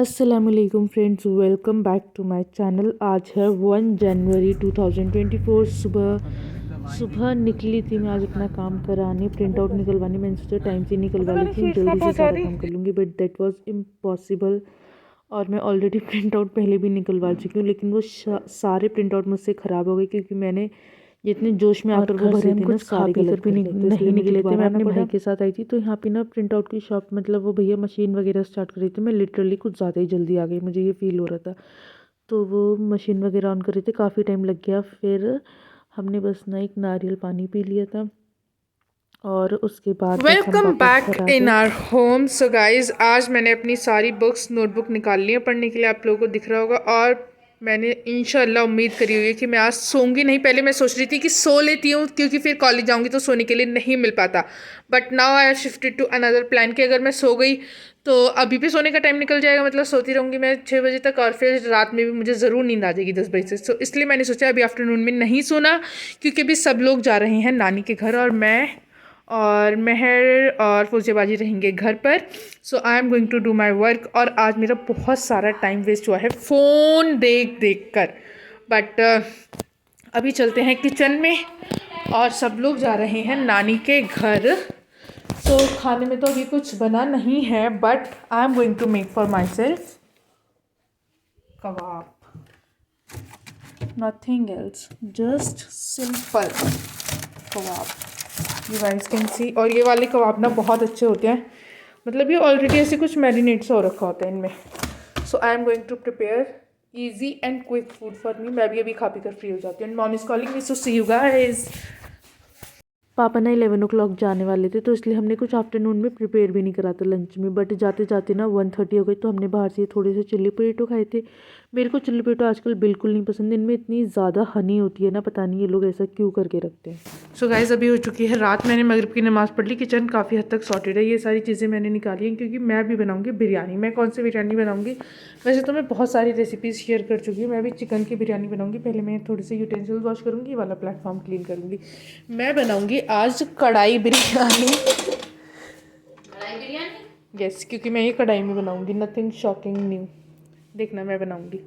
अस्सलामुअलैकुम friends, welcome back to my channel. आज है 1 जनवरी 2024। सुबह सुबह निकली थी मैं आज अपना काम कराने, प्रिंट आउट निकलवाने। मैंने सोचा टाइम से निकलवा लेती हूँ, जल्दी से सारा काम कर लूँगी, बट दैट वाज इम्पॉसिबल। और मैं ऑलरेडी प्रिंट आउट पहले भी निकलवा चुकी हूँ, लेकिन वो सारे प्रिंट आउट मुझसे ख़राब हो गए क्योंकि मैंने जितने जोश में आकर वो भरे थे ना, सारे गलत भर गए। तो नहीं निकले थे। मैं अपने भाई के साथ आई थी, तो यहाँ पे ना प्रिंट आउट की शॉप, मतलब वो भैया मशीन वगैरह स्टार्ट कर रही थी। मैं लिटरली कुछ ज़्यादा ही जल्दी आ गई, मुझे ये फील हो रहा था। तो वो मशीन वगैरह ऑन कर रहे थे, काफ़ी टाइम लग गया। फिर हमने बस ना एक नारियल पानी पी लिया था और उसके बाद बस हम वेलकम वापस बैक घर आ इन गए। Our home. सो गाइज, आज मैंने अपनी सारी बुक्स नोटबुक निकाल ली है पढ़ने के लिए, आप लोगों को दिख रहा होगा। और मैंने इंशाल्लाह उम्मीद करी हुई है कि मैं आज सोऊंगी नहीं। पहले मैं सोच रही थी कि सो लेती हूँ क्योंकि फिर कॉलेज जाऊंगी तो सोने के लिए नहीं मिल पाता। But now I have shifted to another plan कि अगर मैं सो गई तो अभी भी सोने का टाइम निकल जाएगा, मतलब सोती रहूँगी मैं 6 बजे तक, और फिर रात में भी मुझे ज़रूर नींद आ जाएगी 10 बजे से। सो इसलिए मैंने सोचा अभी आफ्टरनून में नहीं सोना, क्योंकि अभी सब लोग जा रहे हैं नानी के घर और मैं और महर और फौजियाबाजी रहेंगे घर पर। So I am going to do my work. और आज मेरा बहुत सारा टाइम वेस्ट हुआ है फ़ोन देख देख कर। बट अभी चलते हैं किचन में और सब लोग जा रहे हैं नानी के घर। सो खाने में तो अभी कुछ बना नहीं है, but I am going to make for myself kebab, nothing else, just simple kebab. You guys can see. और ये वाले कबाब ना बहुत अच्छे होते हैं, मतलब ये ऑलरेडी ऐसे कुछ मैरिनेट सा हो रखा होता है इनमें। So I am going to prepare easy and quick food for me. मैं भी अभी खा पी कर फ्री हो जाती हूँ। Mom is calling me, so see you guys. पापा ना 11 o'clock जाने वाले थे, तो इसलिए हमने कुछ आफ्टरनून में प्रिपेयर भी नहीं करा था लंच में। बट जाते जाते ना 1:30 हो गई, तो हमने बाहर से थोड़े से चिल्ली पोटैटो खाए थे। मेरे को चिल्ली पोटैटो आजकल बिल्कुल नहीं पसंद, इनमें इतनी ज़्यादा हनी होती है ना, पता नहीं ये लोग ऐसा क्यों करके रखते हैं। सो गाइस, अभी हो चुकी है रात, मैंने मगरिब की नमाज़ पढ़ ली। किचन काफ़ी हद तक सॉर्टेड है, ये सारी चीज़ें मैंने निकाली हैं क्योंकि मैं भी बनाऊंगी बिरयानी। मैं कौन सी बिरयानी बनाऊंगी, वैसे तो मैं बहुत सारी रेसिपीज़ शेयर कर चुकी हूँ। मैं भी चिकन की बिरयानी बनाऊंगी। पहले मैं थोड़े से यूटेंसिल वॉश करूँगी, वाला प्लेटफॉर्म क्लीन करूँगी। मैं बनाऊँगी आज कढ़ाई बिरयानी। यस, क्योंकि मैं ये कढ़ाई में बनाऊँगी, नथिंग शॉकिंग न्यू। देखना मैं बनाऊँगी।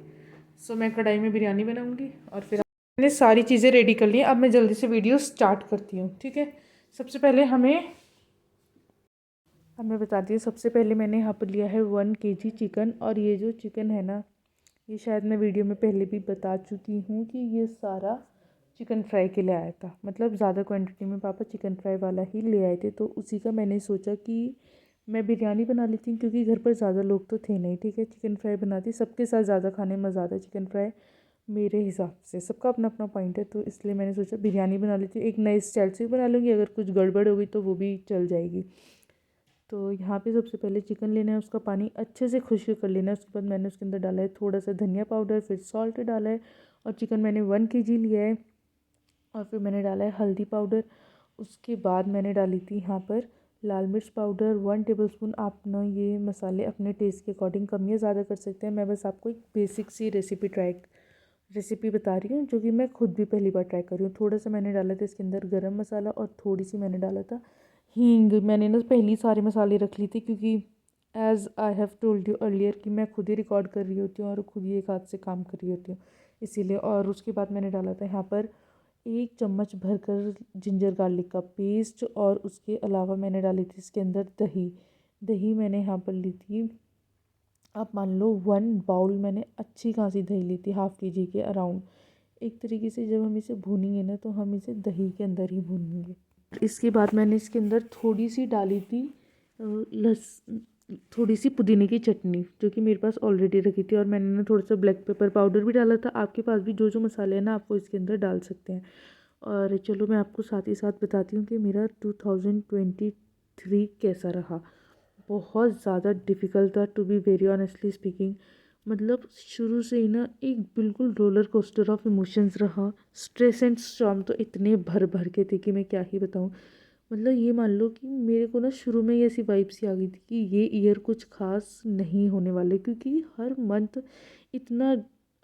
सो मैं कढ़ाई में बिरयानी बनाऊँगी और फिर मैंने सारी चीज़ें रेडी कर ली। अब मैं जल्दी से वीडियो स्टार्ट करती हूँ, ठीक है। सबसे पहले हमें बताती हूँ। सबसे पहले मैंने यहाँ पर लिया है 1 kg चिकन। और ये जो चिकन है ना, ये शायद मैं वीडियो में पहले भी बता चुकी हूँ कि ये सारा चिकन फ्राई के लिए आया था। मतलब ज़्यादा क्वांटिटी में पापा चिकन फ्राई वाला ही ले आए थे, तो उसी का मैंने सोचा कि मैं बिरयानी बना लेती हूँ क्योंकि घर पर ज़्यादा लोग तो थे नहीं, ठीक है। चिकन फ्राई बनाती, सबके साथ ज़्यादा खाने में मज़ा आता है चिकन फ्राई मेरे हिसाब से। सबका अपना अपना पॉइंट है, तो इसलिए मैंने सोचा बिरयानी बना लेती हूँ। एक नए स्टाइल से बना लूँगी, अगर कुछ गड़बड़ हो गई तो वो भी चल जाएगी। तो यहाँ पे सबसे पहले चिकन लेना है, उसका पानी अच्छे से खुश्क कर लेना है। उसके बाद मैंने उसके अंदर डाला है थोड़ा सा धनिया पाउडर, फिर सॉल्ट डाला है। और चिकन मैंने 1 kg लिया है। और फिर मैंने डाला है हल्दी पाउडर। उसके बाद मैंने डाली थी यहाँ पर लाल मिर्च पाउडर 1 टेबलस्पून। आप ना ये मसाले अपने टेस्ट के अकॉर्डिंग कम या ज़्यादा कर सकते हैं। मैं बस आपको एक बेसिक सी रेसिपी बता रही हूँ, जो कि मैं खुद भी पहली बार ट्राई कर रही हूँ। थोड़ा सा मैंने डाला था इसके अंदर गरम मसाला, और थोड़ी सी मैंने डाला था हींग। मैंने ना पहली सारे मसाले रख ली थी क्योंकि as I have told you earlier कि मैं खुद ही रिकॉर्ड कर रही होती हूँ और खुद ही एक हाथ से काम कर रही होती हूँ, इसीलिए। और उसके बाद मैंने डाला था यहाँ पर 1 चम्मच भरकर जिंजर गार्लिक का पेस्ट। और उसके अलावा मैंने डाली थी इसके अंदर दही। दही मैंने यहाँ पर ली थी, आप मान लो 1 बाउल मैंने अच्छी खासी दही ली थी, ½ kg के अराउंड। एक तरीके से जब हम इसे भूनेंगे ना, तो हम इसे दही के अंदर ही भूनेंगे। इसके बाद मैंने इसके अंदर थोड़ी सी डाली थी लस थोड़ी सी पुदीने की चटनी, जो कि मेरे पास ऑलरेडी रखी थी। और मैंने ना थोड़ा सा ब्लैक पेपर पाउडर भी डाला था। आपके पास भी जो जो मसाले हैं ना, आप वो इसके अंदर डाल सकते हैं। और चलो मैं आपको साथ ही साथ बताती हूँ कि मेरा 2023 कैसा रहा। बहुत ज़्यादा डिफ़िकल्ट था, to be very honestly speaking. मतलब शुरू से ही ना एक बिल्कुल रोलर कोस्टर ऑफ इमोशंस रहा। स्ट्रेस एंड स्टॉर्म तो इतने भर भर के थे कि मैं क्या ही बताऊँ। मतलब ये मान लो कि मेरे को ना शुरू में ही ऐसी वाइब सी आ गई थी कि ये ईयर कुछ खास नहीं होने वाले, क्योंकि हर मंथ इतना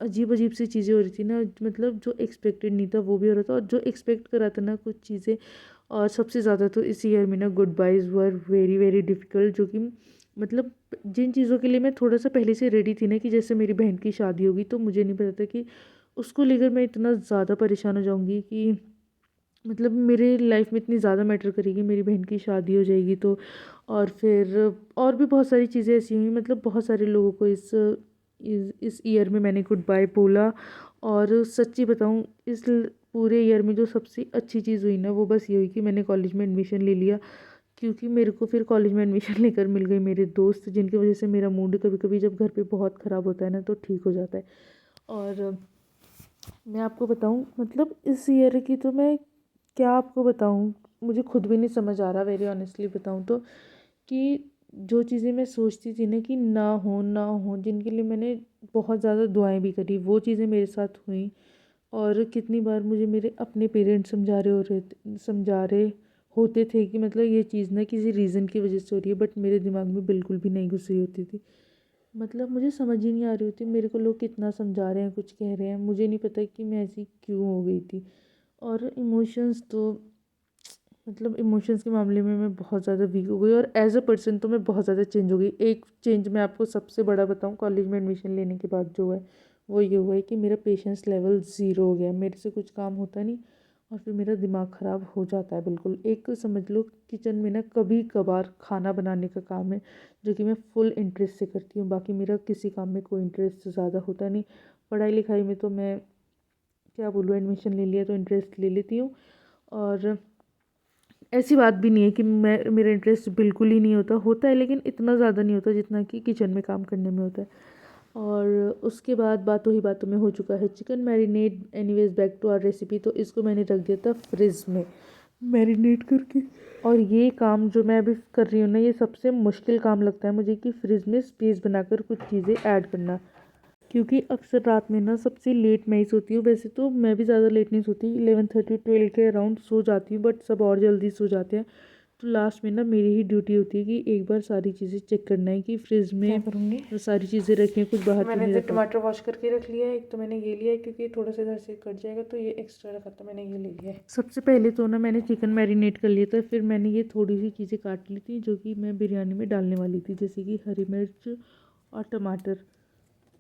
अजीब अजीब सी चीज़ें हो रही थी ना। मतलब जो एक्सपेक्टेड नहीं था वो भी हो रहा था, और जो एक्सपेक्ट करा था ना कुछ चीज़ें। और सबसे ज़्यादा तो इस ईयर में ना good wise were very very difficult, जो कि मतलब जिन चीज़ों के लिए मैं थोड़ा सा पहले से रेडी थी ना, कि जैसे मेरी बहन की शादी होगी, तो मुझे नहीं पता था कि उसको लेकर मैं इतना ज़्यादा परेशान हो जाऊँगी कि मतलब मेरे लाइफ में इतनी ज़्यादा मैटर करेगी, मेरी बहन की शादी हो जाएगी तो। और फिर और भी बहुत सारी चीज़ें ऐसी हुई, मतलब बहुत सारे लोगों को इस ईयर में मैंने गुड बाय बोला। और सच्ची बताऊँ, इस पूरे ईयर में जो सबसे अच्छी चीज़ हुई ना, वो बस ये हुई कि मैंने कॉलेज में एडमिशन ले लिया। क्योंकि मेरे को फिर कॉलेज में एडमिशन लेकर मिल गई मेरे दोस्त, जिनकी वजह से मेरा मूड कभी कभी जब घर पे बहुत ख़राब होता है ना, तो ठीक हो जाता है। और मैं आपको बताऊं, मतलब इस ईयर की तो मैं क्या आपको बताऊं, मुझे खुद भी नहीं समझ आ रहा, वेरी ऑनेस्टली बताऊं तो, कि जो चीज़ें मैं सोचती थी ना कि ना हो, जिनके लिए मैंने बहुत ज़्यादा दुआएं भी करी, वो चीज़ें मेरे साथ हुई। और कितनी बार मुझे मेरे अपने पेरेंट्स समझा रहे होते थे कि मतलब ये चीज़ ना किसी रीज़न की वजह से हो रही है, बट मेरे दिमाग में बिल्कुल भी नहीं घुस रही होती थी। मतलब मुझे समझ ही नहीं आ रही होती, मेरे को लोग कितना समझा रहे हैं, कुछ कह रहे हैं, मुझे नहीं पता कि मैं ऐसी क्यों हो गई थी। और इमोशंस तो, मतलब इमोशंस के मामले में मैं बहुत ज़्यादा वीक हो गई, और एज अ पर्सन तो मैं बहुत ज़्यादा चेंज हो गई। एक चेंज मैं आपको सबसे बड़ा बताऊं, कॉलेज में एडमिशन लेने के बाद जो है वो ये हुआ है कि मेरा पेशेंस लेवल ज़ीरो हो गया। मेरे से कुछ काम होता नहीं, और फिर मेरा दिमाग ख़राब हो जाता है बिल्कुल। एक समझ लो, किचन में ना कभी कभार खाना बनाने का काम है जो कि मैं फुल इंटरेस्ट से करती हूँ, बाकी मेरा किसी काम में कोई इंटरेस्ट ज़्यादा होता नहीं। पढ़ाई लिखाई में तो मैं क्या बोलूँ, एडमिशन ले लिया तो इंटरेस्ट ले लेती हूँ। और ऐसी बात भी नहीं है कि मेरा इंटरेस्ट बिल्कुल ही नहीं होता है, लेकिन इतना ज़्यादा नहीं होता जितना कि किचन में काम करने में होता है। और उसके बाद बातों ही बातों में हो चुका है chicken marinate. Anyways back to our recipe, तो इसको मैंने रख दिया था फ्रिज में मैरिनेट करके। और ये काम जो मैं अभी कर रही हूँ ना, ये सबसे मुश्किल काम लगता है मुझे, कि फ्रिज में स्पेस बनाकर कुछ चीज़ें ऐड करना। क्योंकि अक्सर रात में ना सबसे लेट मैं ही सोती हूँ। वैसे तो मैं भी ज़्यादा लेट नहीं सोती, 11:30 12 के अराउंड सो जाती हूँ, बट सब और जल्दी सो जाते हैं। तो लास्ट में ना मेरी ही ड्यूटी होती है कि एक बार सारी चीज़ें चेक करना है कि फ्रिज क्या में करूँगी, जो सारी चीज़ें रखी हैं कुछ बाहर तो मैंने नहीं तो रखा। टमाटर वॉश करके रख लिया है। एक तो मैंने ये लिया है क्योंकि थोड़ा सा इधर से कट जाएगा, तो ये एक्स्ट्रा रखा था, मैंने ये ले लिया है। सबसे पहले तो ना मैंने चिकन मैरिनेट कर लिया था, फिर मैंने ये थोड़ी सी चीज़ें काट ली थी जो कि मैं बिरयानी में डालने वाली थी, जैसे कि हरी मिर्च और टमाटर।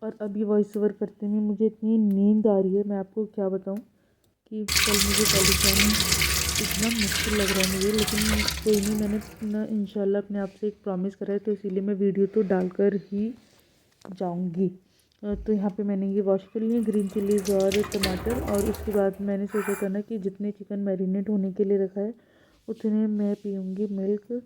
और अभी वॉइस ओवर करते में मुझे इतनी नींद आ रही है, मैं आपको क्या बताऊं, कि कल मुझे कॉलेज जाना इतना मुश्किल लग रहा है मुझे। लेकिन कोई नहीं, मैंने ना इंशाल्लाह अपने आप से एक प्रॉमिस करा है, तो इसीलिए मैं वीडियो तो डालकर ही जाऊंगी। तो यहाँ पे मैंने ये वॉश कर लिए ग्रीन चिलीज़ और टमाटर। और उसके बाद मैंने सोचा था ना कि जितने चिकन मैरिनेट होने के लिए रखा है उतने मैं पीऊँगी मिल्क।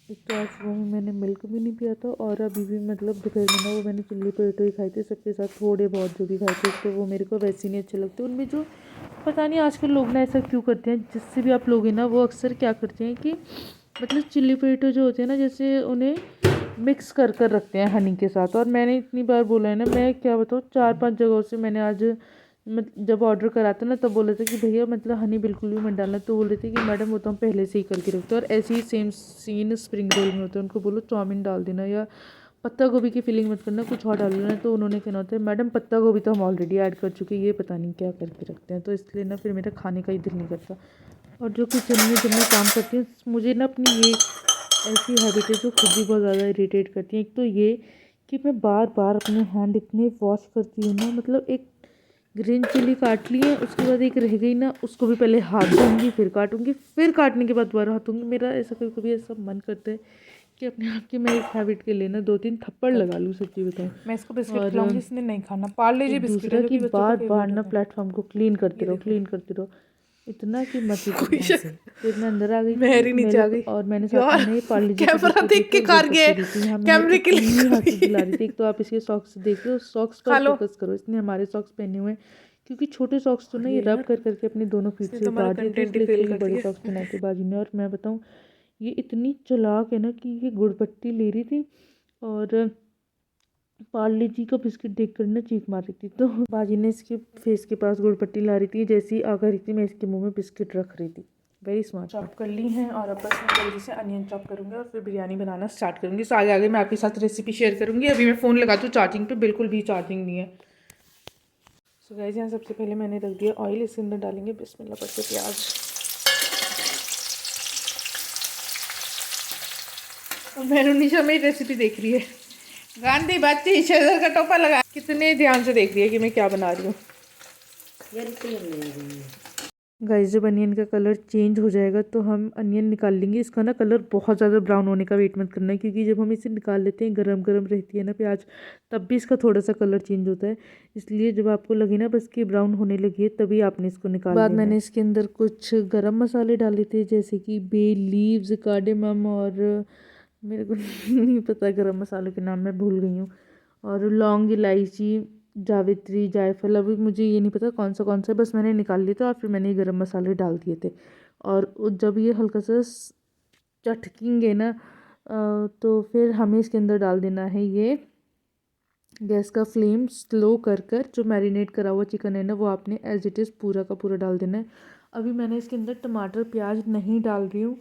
एक तो आज सुबह में मैंने मिल्क भी नहीं पिया था, और अभी भी मतलब दोपहर में ना वो मैंने चिल्ली पोटैटो ही खाए थे सबके साथ, थोड़े बहुत जो भी खाए थे, तो वो मेरे को वैसे नहीं अच्छे लगते। उनमें जो पता नहीं आजकल लोग ना ऐसा क्यों करते हैं, जिससे भी आप लोग हैं ना, वो अक्सर क्या करते हैं कि मतलब चिल्ली पोटैटो जो होते हैं ना, जैसे उन्हें मिक्स कर रखते हैं हनी के साथ। और मैंने इतनी बार बोला है ना, मैं क्या बताऊँ, 4 5 जगहों से मैंने आज जब ऑर्डर करा था ना, तब बोले थे कि भैया मतलब हनी बिल्कुल भी मत डालना, तो बोल रहे थे कि मैडम वो तो हम पहले से ही करके रखते हैं। और ऐसे ही सेम सीन स्प्रिंग रोल में होता है, उनको बोलो चाउमीन डाल देना या पत्ता गोभी की फीलिंग मत करना, कुछ और डाल देना, तो उन्होंने कहना होता है मैडम पत्ता गोभी तो हम ऑलरेडी ऐड कर चुके हैं, ये पता नहीं क्या करके रखते हैं। तो इसलिए ना फिर मेरा खाने का ही दिल नहीं करता। और जो किचन में जब मैं काम करती हूँ, मुझे ना अपनी ये ऐसी हैबिट है जो खुद भी बहुत ज़्यादा इरिटेट करती है। एक तो ये कि मैं बार बार अपने हैंड इतने वॉश करती हूँ ना, मतलब एक ग्रीन चिली काट ली है, उसके बाद एक रह गई ना, उसको भी पहले हाथ धोऊंगी, फिर काटूंगी, फिर काटने के बाद दोबारा हाथ धोऊंगी। मेरा ऐसा कभी कभी ऐसा मन करता है कि अपने आप की मैं इस हैबिट के लिए ना 2 3 थप्पड़ लगा लूँ, सच्ची बताऊँ। मैं इसको बिस्किट और खिलाऊंगी, इसने नहीं खाना। पार्ले जी एक बिस्किट है दूसरा जो कि कि बच्चों का बार बार फेवरेट ना होता है। प्लेटफॉर्म को क्लीन करते ये रहो, देखो, क्लीन करते रहो, इतना कि मत ही कोई पूछो। शक, फिर मैं अंदर आ गई थी मेहरी नीचे आ मिल्क, गई और मैंने साथ में यार। ना ये पार्ले जी के कैमरा बिस्किट लिए देख थे के और कार गया गोलगप्पे है, लिए थे। यहाँ मैंने कैमरे के इतनी लिए हंसी दिला रही थी। एक तो आप इसके सॉक्स देख लो, सॉक्स पर खा लो। फोकस करो, इसने हमारे सॉक्स पहने हुए हैं, क्योंकि छोटे सॉक्स तो और ना ये ये रब यार, कर करके अपने दोनों फीट इसने से तो हमारा उतार दिए थे, कंटेंट ही इसलिए इसके फेल लिए कर बड़े दिया। सॉक्स बनाए थे बाजी ने। और मैं बताऊँ, ये इतनी चालाक है ना कि ये गुड़ पट्टी ले रही थी और पार्ले जी का बिस्किट देख कर ना चीख मार रही थी। तो बाजी ने इसके फेस के पास गुड़ पट्टी ला रही थी, जैसी आ रही थी मैं इसके मुंह में बिस्किट रख रही थी। Very smart. चॉप कर ली हैं, और अब बस मैं जल्दी से अनियन चॉप करूँगी और फिर बिरयानी बनाना स्टार्ट करूँगी। सो आगे आगे मैं आपके साथ रेसिपी शेयर करूँगी। अभी मैं फ़ोन लगाती हूँ चार्जिंग पे, बिल्कुल भी चार्जिंग नहीं है। सो गाइस, यहाँ सबसे पहले मैंने रख दिया ऑयल, इसके अंदर डालेंगे बिस्मिल्लाह करके प्याज। और मेरुनिशा मेरी रेसिपी देख रही है। गांधी बच्ची शेजर का टोपा लगा, कितने ध्यान से देख रही है कि मैं क्या बना रही हूँ। गाइस जब अनियन का कलर चेंज हो जाएगा तो हम अनियन निकाल लेंगे। इसका ना कलर बहुत ज़्यादा ब्राउन होने का वेट मत करना है, क्योंकि जब हम इसे निकाल लेते हैं गरम गरम रहती है ना प्याज, तब भी इसका थोड़ा सा कलर चेंज होता है। इसलिए जब आपको लगे ना बस कि ब्राउन होने लगी है तभी आपने इसको निकाल लेना है। बाद मैंने इसके अंदर कुछ गरम मसाले डाले थे, जैसे कि बे लीव्स, कार्डेमम और मेरे को नहीं पता गरम मसालों के नाम, मैं भूल गई हूँ। और लौंग, इलायची, जावित्री, जायफल, अभी मुझे ये नहीं पता कौन सा है, बस मैंने निकाल लिए थे और फिर मैंने ये गरम मसाले डाल दिए थे। और जब ये हल्का सा चटकेंगे ना तो फिर हमें इसके अंदर डाल देना है ये, गैस का फ्लेम स्लो कर कर जो मैरिनेट करा हुआ चिकन है ना वो आपने एज इट इज़ पूरा का पूरा डाल देना है। अभी मैंने इसके अंदर टमाटर प्याज नहीं डाल रही हूँ।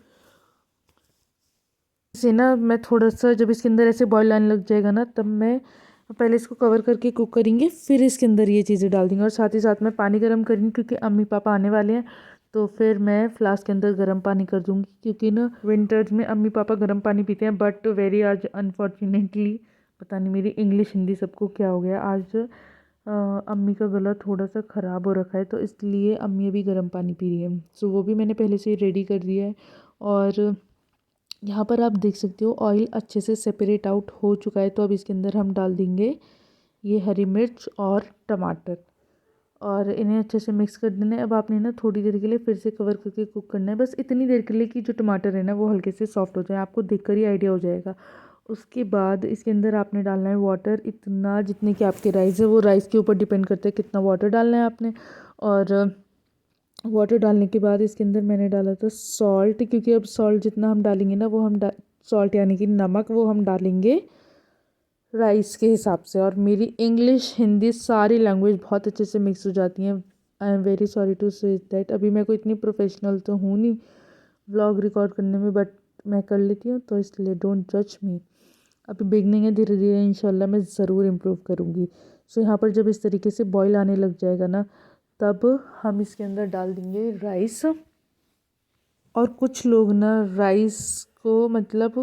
इसे ना मैं थोड़ा सा जब इसके अंदर ऐसे बॉईल आने लग जाएगा ना तब मैं पहले इसको कवर करके कुक करेंगे, फिर इसके अंदर ये चीज़ें डाल देंगे। और साथ ही साथ मैं पानी गर्म करेंगी, क्योंकि अम्मी पापा आने वाले हैं तो फिर मैं फ्लास्क के अंदर गर्म पानी कर दूँगी, क्योंकि ना विंटर्स में अम्मी पापा गर्म पानी पीते हैं। बट वेरी आज अनफॉर्चुनेटली पता नहीं मेरी इंग्लिश हिंदी सबको क्या हो गया, आज अम्मी का गला थोड़ा सा ख़राब हो रखा है, तो इसलिए अम्मी अभी गर्म पानी पी रही है। सो वो भी मैंने पहले से ही रेडी कर दिया है। और यहाँ पर आप देख सकते हो ऑयल अच्छे से सेपरेट आउट हो चुका है। तो अब इसके अंदर हम डाल देंगे ये हरी मिर्च और टमाटर, और इन्हें अच्छे से मिक्स कर देना है। अब आपने ना थोड़ी देर के लिए फिर से कवर करके कुक करना है, बस इतनी देर के लिए कि जो टमाटर है ना वो हल्के से सॉफ्ट हो जाए, आपको देखकर ही आइडिया हो जाएगा। उसके बाद इसके अंदर आपने डालना है वाटर, इतना जितने कि आपके राइस है, वो राइस के ऊपर डिपेंड करता है कितना वाटर डालना है आपने। और वाटर डालने के बाद इसके अंदर मैंने डाला था सॉल्ट, क्योंकि अब सॉल्ट जितना हम डालेंगे ना वो हम सॉल्ट यानी कि नमक वो हम डालेंगे राइस के हिसाब से। और मेरी इंग्लिश हिंदी सारी लैंग्वेज बहुत अच्छे से मिक्स हो जाती हैं। I am very sorry to say that. अभी मैं कोई इतनी प्रोफेशनल तो हूँ नहीं व्लॉग रिकॉर्ड करने में, बट मैं कर लेती हूँ, तो इसलिए डोंट जज मी। अभी बिगनिंग है, धीरे धीरे इंशाल्लाह मैं ज़रूर इम्प्रूव करूँगी। सो यहाँ पर जब इस तरीके से बॉईल आने लग जाएगा ना तब हम इसके अंदर डाल देंगे राइस। और कुछ लोग ना राइस को मतलब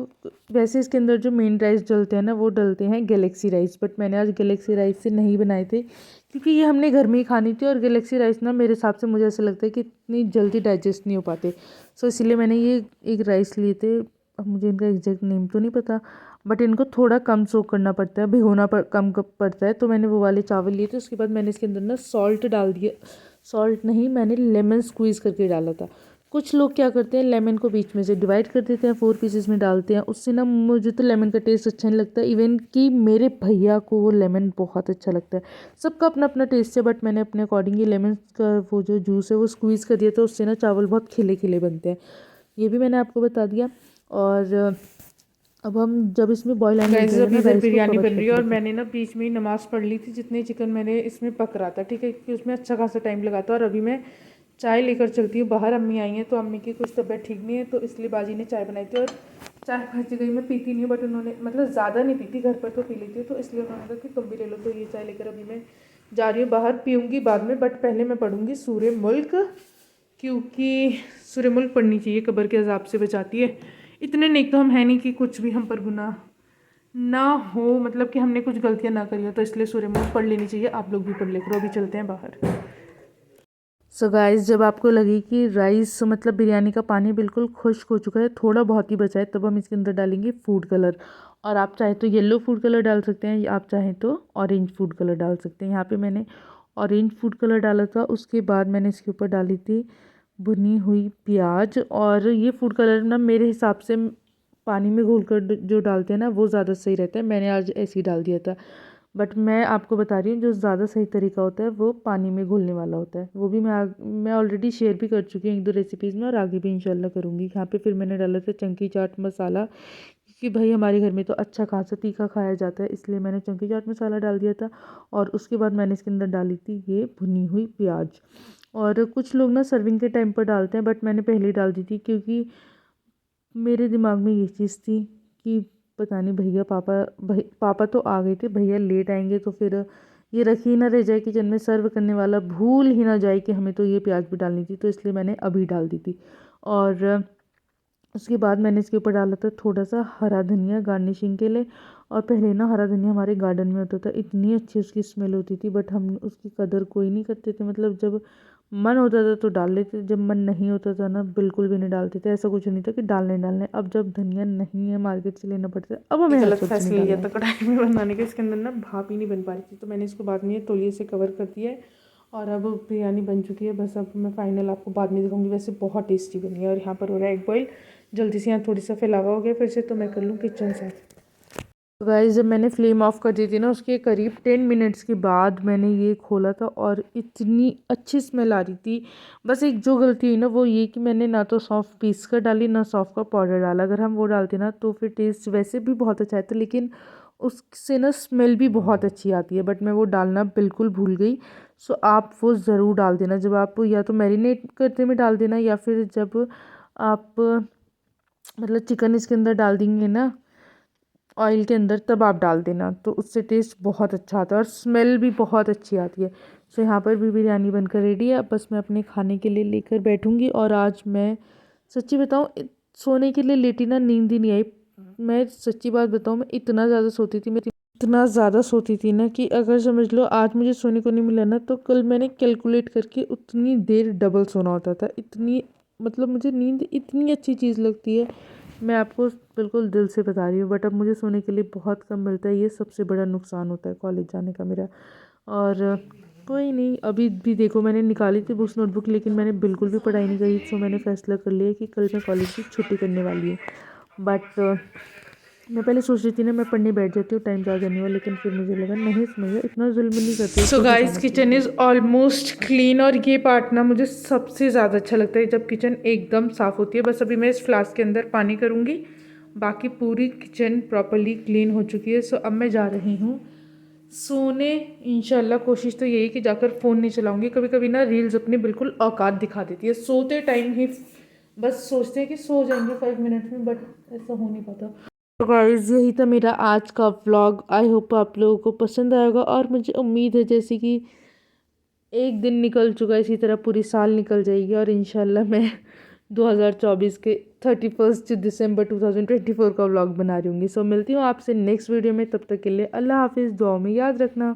वैसे इसके अंदर जो मेन राइस डलते हैं ना वो डलते हैं गैलेक्सी राइस, बट मैंने आज गैलेक्सी राइस से नहीं बनाए थे, क्योंकि ये हमने घर में ही खानी थी। और गैलेक्सी राइस ना मेरे हिसाब से मुझे ऐसा लगता है कि इतनी जल्दी डाइजेस्ट नहीं हो पाते। सो इसीलिए मैंने ये एक राइस लिए थे। अब मुझे इनका एग्जैक्ट नेम तो नहीं पता, बट इनको थोड़ा कम सोक करना पड़ता है, भिगोना कम पड़ता है। तो मैंने वो वाले चावल लिए थे। उसके बाद मैंने इसके अंदर ना सॉल्ट डाल दिया, सॉल्ट नहीं, मैंने लेमन स्क्वीज़ करके डाला था। कुछ लोग क्या करते हैं लेमन को बीच में से डिवाइड कर देते हैं, 4 पीसेस में डालते हैं, उससे ना मुझे तो लेमन का टेस्ट अच्छा नहीं लगता। इवन कि मेरे भैया को वो लेमन बहुत अच्छा लगता है। सबका अपना अपना टेस्ट है, बट मैंने अपने अकॉर्डिंग ये लेमन का वो जो जूस है वो स्क्वीज़ कर दिया था, उससे ना चावल बहुत खिले खिले बनते हैं। ये भी मैंने आपको बता दिया। और अब हम जब इसमें बॉयल आने लग जाएगा ना राइस बिरयानी बन रही है, और मैंने ना बीच में ही नमाज़ पढ़ ली थी जितने चिकन मैंने इसमें पक रहा था, ठीक है, क्योंकि उसमें अच्छा खासा टाइम लगा था। और अभी मैं चाय लेकर चलती हूँ बाहर, अम्मी आई हैं तो अम्मी की कुछ तबीयत ठीक नहीं है, तो इसलिए बाजी ने चाय बनाई थी। और चाय भाजी गई, मैं पीती नहीं हूँ, बट उन्होंने मतलब ज़्यादा नहीं पीती, घर पर तो पी लेती हूँ, तो इसलिए उन्होंने कहा कि तुम भी ले लो। तो ये चाय लेकर अभी मैं जा रही हूँ बाहर, पीऊँगी बाद में, बट पहले मैं पढ़ूँगी सूरे मुल्क, क्योंकि सूरे मुल्क पढ़नी चाहिए, कब्र के अजाब से बचाती है। इतने नेक तो हम हैं नहीं कि कुछ भी हम पर गुनाह ना हो, मतलब कि हमने कुछ गलतियाँ ना करी हो, तो इसलिए सूरे मुल्क पढ़ लेनी चाहिए। आप लोग भी पढ़ ले करो। अभी चलते हैं बाहर। सो गाइस जब आपको लगे कि राइस मतलब बिरयानी का पानी बिल्कुल खुश्क हो चुका है, थोड़ा बहुत ही बचा है, तब हम इसके अंदर डालेंगे फूड कलर। और आप चाहे तो येलो फूड कलर डाल सकते हैं, या आप चाहें तो ऑरेंज फूड कलर डाल सकते हैं। यहाँ पे मैंने ऑरेंज फूड कलर डाला था। उसके बाद मैंने इसके ऊपर डाली थी भुनी हुई प्याज। और ये फूड कलर ना मेरे हिसाब से पानी में घोल कर जो डालते हैं ना वो ज़्यादा सही रहता है। मैंने आज ऐसे ही डाल दिया था, बट मैं आपको बता रही हूँ जो ज़्यादा सही तरीका होता है वो पानी में घुलने वाला होता है। वो भी मैं ऑलरेडी शेयर भी कर चुकी हूँ 1-2 रेसिपीज़ में, और आगे भी इंशाल्लाह करूँगी। यहाँ पे फिर मैंने डाला था चंकी चाट मसाला, क्योंकि भाई हमारे घर में तो अच्छा खासा तीखा खाया जाता है, इसलिए मैंने चंकी चाट मसाला डाल दिया था। और उसके बाद मैंने इसके अंदर डाली थी ये भुनी हुई प्याज। और कुछ लोग ना सर्विंग के टाइम पर डालते हैं, बट मैंने पहले ही डाल दी थी, क्योंकि मेरे दिमाग में ये चीज़ थी कि पता नहीं भैया पापा तो आ गए थे, भैया लेट आएंगे तो फिर ये रखी ही ना रह जाए किचन में, सर्व करने वाला भूल ही ना जाए कि हमें तो ये प्याज भी डालनी थी, तो इसलिए मैंने अभी डाल दी थी। और उसके बाद मैंने इसके ऊपर डाला था थोड़ा सा हरा धनिया गार्निशिंग के लिए। और पहले ना हरा धनिया हमारे गार्डन में होता था, इतनी अच्छी उसकी स्मेल होती थी, बट हम उसकी कदर कोई नहीं करते थे। मतलब जब मन होता था तो डाल लेते, जब मन नहीं होता था ना बिल्कुल भी नहीं डालते थे। ऐसा कुछ नहीं था कि डालने। अब जब धनिया नहीं है मार्केट से लेना पड़ता है, अब हमें गलत फैसला लिया था कढ़ाई में बनाने का। इसके अंदर ना भाप ही नहीं बन पा रही थी, तो मैंने इसको बाद में तौलिए से कवर कर दिया है और अब बिरयानी बन चुकी है। बस अब मैं फाइनल आपको बाद में दिखाऊंगी। वैसे बहुत टेस्टी बनी है। और यहाँ पर हो रहा है एग बॉईल। जल्दी से यहाँ थोड़ी सा फैलावा हो गया फिर से, तो मैं कर लूँ किचन से। गाइस जब मैंने फ्लेम ऑफ कर दी थी ना, उसके करीब 10 मिनट्स के बाद मैंने ये खोला था और इतनी अच्छी स्मेल आ रही थी। बस एक जो गलती हुई ना वो ये कि मैंने ना तो सौंफ पीस कर डाली ना सौंफ का पाउडर डाला। अगर हम वो डालते ना तो फिर टेस्ट वैसे भी बहुत अच्छा आता, लेकिन उससे ना स्मेल भी बहुत अच्छी आती है। बट मैं वो डालना बिल्कुल भूल गई। सो आप वो ज़रूर डाल देना जब आप या तो मैरिनेट करते में डाल देना, या फिर जब आप मतलब चिकन इसके अंदर डाल देंगे ना ऑयल के अंदर, तब आप डाल देना, तो उससे टेस्ट बहुत अच्छा आता है और स्मेल भी बहुत अच्छी आती है। सो यहाँ पर भी बिरयानी बनकर रेडी है। अब बस मैं अपने खाने के लिए लेकर बैठूँगी। और आज मैं सच्ची बताऊँ, सोने के लिए लेटी ना, नींद ही नहीं आई। मैं सच्ची बात बताऊँ, मैं इतना ज़्यादा सोती थी, मैं इतना ज़्यादा सोती थी ना कि अगर समझ लो आज मुझे सोने को नहीं मिला ना, तो कल मैंने कैलकुलेट करके उतनी देर डबल सोना होता था। इतनी मतलब मुझे नींद इतनी अच्छी चीज़ लगती है, मैं आपको बिल्कुल दिल से बता रही हूँ। बट अब मुझे सोने के लिए बहुत कम मिलता है, ये सबसे बड़ा नुकसान होता है कॉलेज जाने का मेरा। और कोई नहीं, अभी भी देखो मैंने निकाली थी बुक्स नोटबुक, लेकिन मैंने बिल्कुल भी पढ़ाई नहीं करी। सो मैंने फैसला कर लिया कि कल मैं कॉलेज की छुट्टी करने वाली हूँ। बट मैं पहले सोच रही थी ना मैं पढ़ने बैठ जाती हूँ, टाइम ज़्यादा नहीं हुआ, लेकिन फिर मुझे लगा नहीं समझिए इतना जुल्म नहीं करते। So guys kitchen is almost clean. और ये पार्ट ना मुझे सबसे ज़्यादा अच्छा लगता है जब किचन एकदम साफ़ होती है। बस अभी मैं इस फ्लास्क के अंदर पानी करूँगी, बाकी पूरी किचन प्रॉपरली क्लीन हो चुकी है। सो अब मैं जा रही हूँ सोने। इंशाल्लाह कोशिश तो यही कि जाकर फ़ोन नहीं चलाऊँगी। कभी कभी ना रील्स अपनी बिल्कुल औकात दिखा देती है, सोते टाइम ही बस सोचते हैं कि सो जाएंगे 5 मिनट में, बट ऐसा हो नहीं पाता। तो गाइस यही था मेरा आज का व्लॉग। आई होप आप लोगों को पसंद आएगा। और मुझे उम्मीद है जैसे कि एक दिन निकल चुका है, इसी तरह पूरी साल निकल जाएगी। और इंशाल्लाह मैं 2024 के 31 दिसंबर 2024 का व्लॉग बना रही हूँगी। सो मिलती हूँ आपसे नेक्स्ट वीडियो में, तब तक के लिए अल्लाह हाफिज़। दुआ में याद रखना।